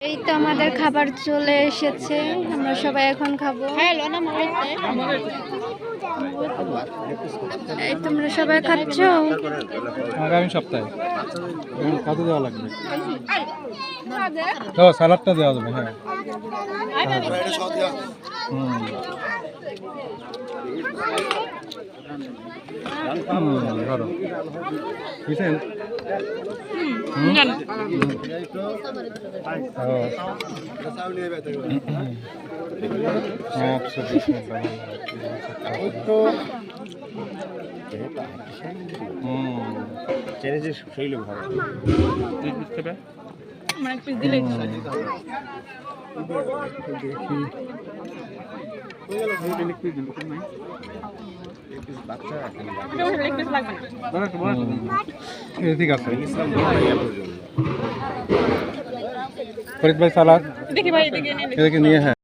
এই তো আমাদের খাবার চলে এসেছে, আমরা সবাই এখন খাবো। এই তোমরা সবাই খাচ্ছ? আগামী সপ্তাহে কত দেওয়া লাগবে? তো সালাদটা দেওয়া যাবে। হ্যাঁ ধরো বুঝছেন। ঠিক আছে ফরিদ ভাই সালাদ এদিকে নিয়ে। হ্যাঁ